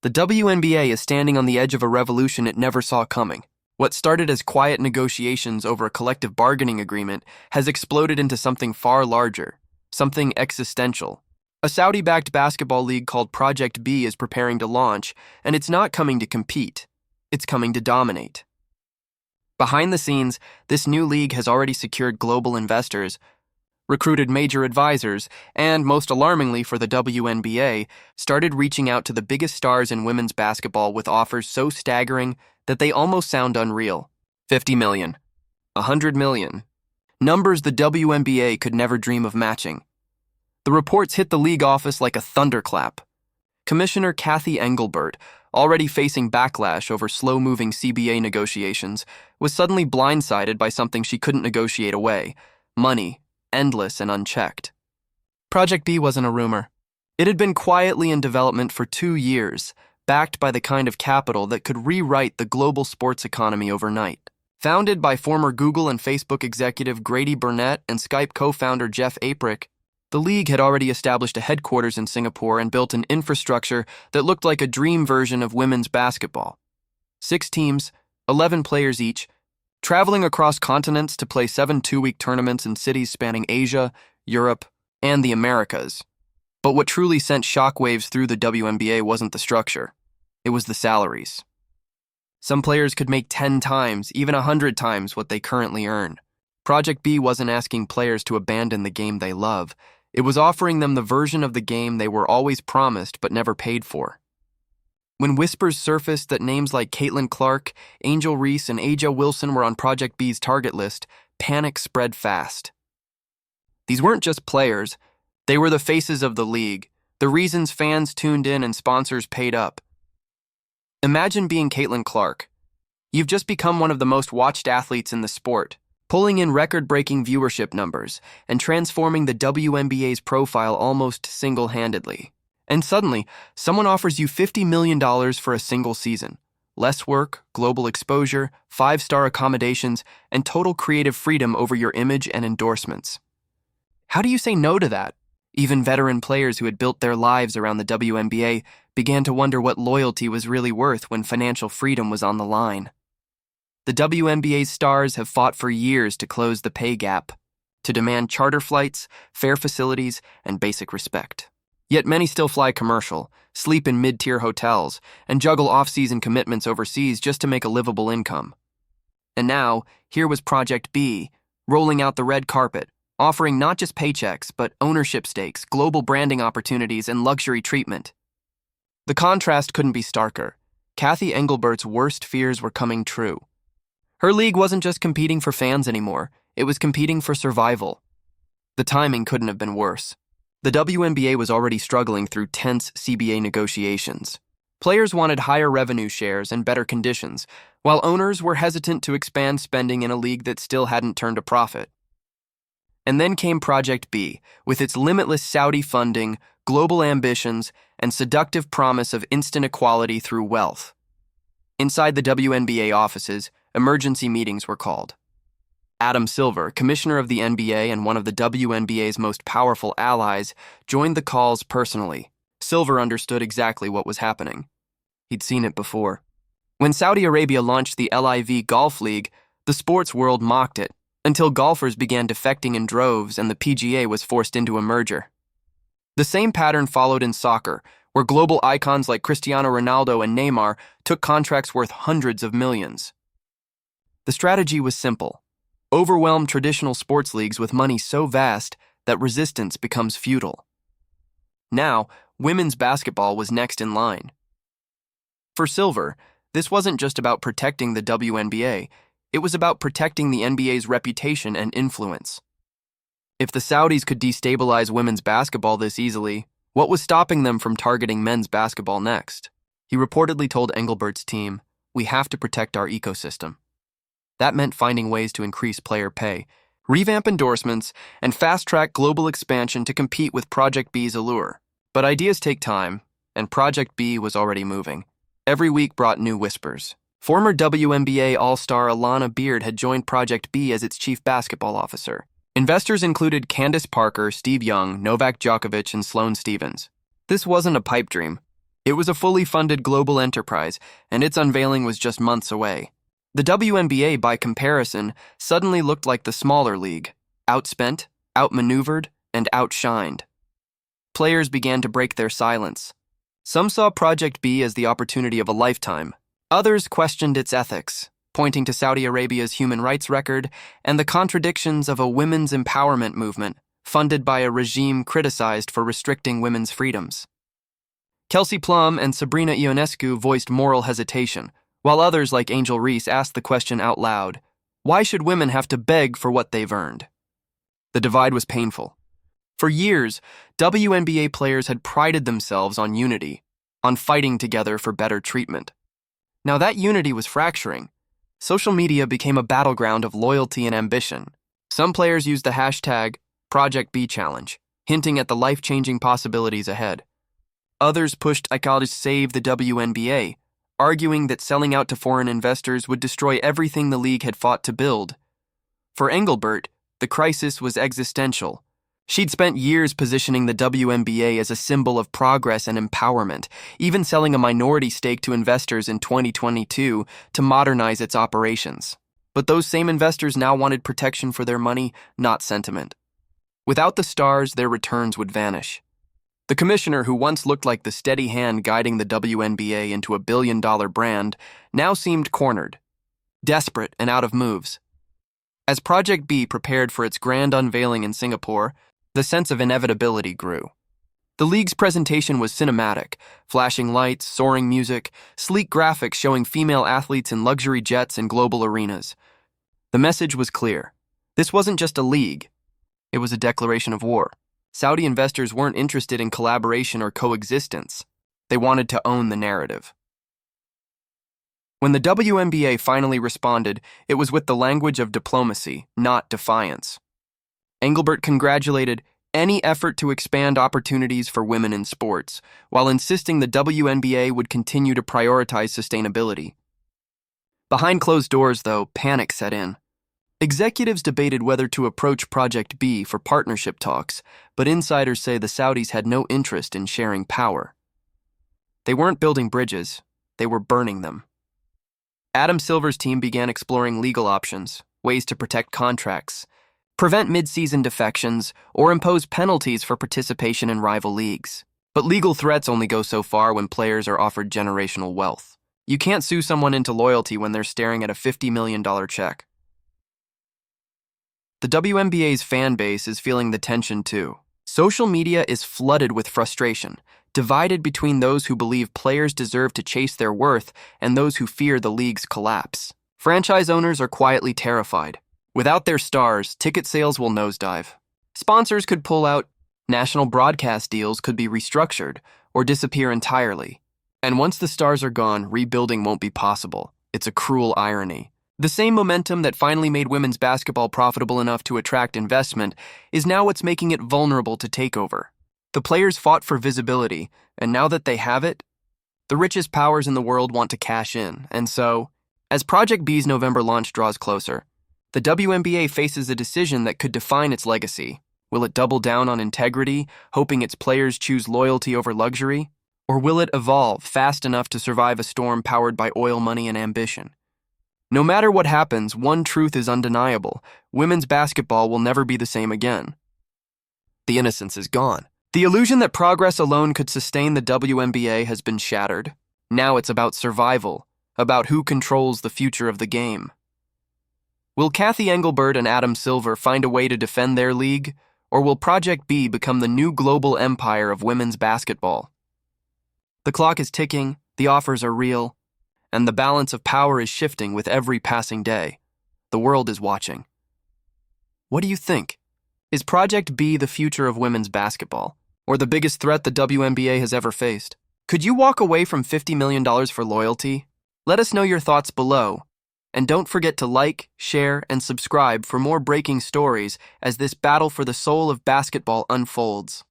The WNBA is standing on the edge of a revolution it never saw coming. What started as quiet negotiations over a collective bargaining agreement has exploded into something far larger, something existential. A Saudi-backed basketball league called Project B is preparing to launch, and it's not coming to compete. It's coming to dominate. Behind the scenes, this new league has already secured global investors, recruited major advisors, and, most alarmingly for the WNBA, started reaching out to the biggest stars in women's basketball with offers so staggering that they almost sound unreal. 50 million. 100 million. Numbers the WNBA could never dream of matching. The reports hit the league office like a thunderclap. Commissioner Cathy Engelbert, already facing backlash over slow-moving CBA negotiations, was suddenly blindsided by something she couldn't negotiate away: money, endless and unchecked. Project B wasn't a rumor. It had been quietly in development for 2 years, backed by the kind of capital that could rewrite the global sports economy overnight. Founded by former Google and Facebook executive Grady Burnett and Skype co-founder Jeff Aprick, the league had already established a headquarters in Singapore and built an infrastructure that looked like a dream version of women's basketball. 6 teams, 11 players each, traveling across continents to play 7 two-week tournaments in cities spanning Asia, Europe, and the Americas. But what truly sent shockwaves through the WNBA wasn't the structure. It was the salaries. Some players could make 10 times, even 100 times what they currently earn. Project B wasn't asking players to abandon the game they love. It was offering them the version of the game they were always promised but never paid for. When whispers surfaced that names like Caitlin Clark, Angel Reese, and Aja Wilson were on Project B's target list, panic spread fast. These weren't just players. They were the faces of the league, the reasons fans tuned in and sponsors paid up. Imagine being Caitlin Clark. You've just become one of the most watched athletes in the sport, pulling in record-breaking viewership numbers and transforming the WNBA's profile almost single-handedly. And suddenly, someone offers you $50 million for a single season. Less work, global exposure, 5-star accommodations, and total creative freedom over your image and endorsements. How do you say no to that? Even veteran players who had built their lives around the WNBA began to wonder what loyalty was really worth when financial freedom was on the line. The WNBA's stars have fought for years to close the pay gap, to demand charter flights, fair facilities, and basic respect. Yet many still fly commercial, sleep in mid-tier hotels, and juggle off-season commitments overseas just to make a livable income. And now, here was Project B, rolling out the red carpet, offering not just paychecks, but ownership stakes, global branding opportunities, and luxury treatment. The contrast couldn't be starker. Cathy Engelbert's worst fears were coming true. Her league wasn't just competing for fans anymore, it was competing for survival. The timing couldn't have been worse. The WNBA was already struggling through tense CBA negotiations. Players wanted higher revenue shares and better conditions, while owners were hesitant to expand spending in a league that still hadn't turned a profit. And then came Project B, with its limitless Saudi funding, global ambitions, and seductive promise of instant equality through wealth. Inside the WNBA offices, emergency meetings were called. Adam Silver, commissioner of the NBA and one of the WNBA's most powerful allies, joined the calls personally. Silver understood exactly what was happening. He'd seen it before. When Saudi Arabia launched the LIV Golf League, the sports world mocked it, until golfers began defecting in droves and the PGA was forced into a merger. The same pattern followed in soccer, where global icons like Cristiano Ronaldo and Neymar took contracts worth hundreds of millions. The strategy was simple. Overwhelm traditional sports leagues with money so vast that resistance becomes futile. Now, women's basketball was next in line. For Silver, this wasn't just about protecting the WNBA, it was about protecting the NBA's reputation and influence. If the Saudis could destabilize women's basketball this easily, what was stopping them from targeting men's basketball next? He reportedly told Engelbert's team, "We have to protect our ecosystem." That meant finding ways to increase player pay, revamp endorsements, and fast-track global expansion to compete with Project B's allure. But ideas take time, and Project B was already moving. Every week brought new whispers. Former WNBA All-Star Alana Beard had joined Project B as its chief basketball officer. Investors included Candace Parker, Steve Young, Novak Djokovic, and Sloane Stevens. This wasn't a pipe dream. It was a fully funded global enterprise, and its unveiling was just months away. The WNBA, by comparison, suddenly looked like the smaller league, outspent, outmaneuvered, and outshined. Players began to break their silence. Some saw Project B as the opportunity of a lifetime. Others questioned its ethics, pointing to Saudi Arabia's human rights record and the contradictions of a women's empowerment movement funded by a regime criticized for restricting women's freedoms. Kelsey Plum and Sabrina Ionescu voiced moral hesitation, while others like Angel Reese asked the question out loud, why should women have to beg for what they've earned? The divide was painful. For years, WNBA players had prided themselves on unity, on fighting together for better treatment. Now that unity was fracturing. Social media became a battleground of loyalty and ambition. Some players used the hashtag Project B Challenge, hinting at the life-changing possibilities ahead. Others pushed to save the WNBA, arguing that selling out to foreign investors would destroy everything the league had fought to build. For Engelbert, the crisis was existential. She'd spent years positioning the WNBA as a symbol of progress and empowerment, even selling a minority stake to investors in 2022 to modernize its operations. But those same investors now wanted protection for their money, not sentiment. Without the stars, their returns would vanish. The commissioner, who once looked like the steady hand guiding the WNBA into a billion-dollar brand, now seemed cornered, desperate and out of moves. As Project B prepared for its grand unveiling in Singapore, the sense of inevitability grew. The league's presentation was cinematic, flashing lights, soaring music, sleek graphics showing female athletes in luxury jets and global arenas. The message was clear. This wasn't just a league. It was a declaration of war. Saudi investors weren't interested in collaboration or coexistence. They wanted to own the narrative. When the WNBA finally responded, it was with the language of diplomacy, not defiance. Engelbert congratulated any effort to expand opportunities for women in sports, while insisting the WNBA would continue to prioritize sustainability. Behind closed doors, though, panic set in. Executives debated whether to approach Project B for partnership talks, but insiders say the Saudis had no interest in sharing power. They weren't building bridges, they were burning them. Adam Silver's team began exploring legal options, ways to protect contracts, prevent mid-season defections, or impose penalties for participation in rival leagues. But legal threats only go so far when players are offered generational wealth. You can't sue someone into loyalty when they're staring at a $50 million check. The WNBA's fan base is feeling the tension too. Social media is flooded with frustration, divided between those who believe players deserve to chase their worth and those who fear the league's collapse. Franchise owners are quietly terrified. Without their stars, ticket sales will nosedive. Sponsors could pull out, national broadcast deals could be restructured or disappear entirely. And once the stars are gone, rebuilding won't be possible. It's a cruel irony. The same momentum that finally made women's basketball profitable enough to attract investment is now what's making it vulnerable to takeover. The players fought for visibility, and now that they have it, the richest powers in the world want to cash in. And so, as Project B's November launch draws closer, the WNBA faces a decision that could define its legacy. Will it double down on integrity, hoping its players choose loyalty over luxury? Or will it evolve fast enough to survive a storm powered by oil money and ambition? No matter what happens, one truth is undeniable. Women's basketball will never be the same again. The innocence is gone. The illusion that progress alone could sustain the WNBA has been shattered. Now it's about survival, about who controls the future of the game. Will Kathy Engelbert and Adam Silver find a way to defend their league, or will Project B become the new global empire of women's basketball? The clock is ticking, the offers are real, and the balance of power is shifting with every passing day. The world is watching. What do you think? Is Project B the future of women's basketball, or the biggest threat the WNBA has ever faced? Could you walk away from $50 million for loyalty? Let us know your thoughts below. And don't forget to like, share, and subscribe for more breaking stories as this battle for the soul of basketball unfolds.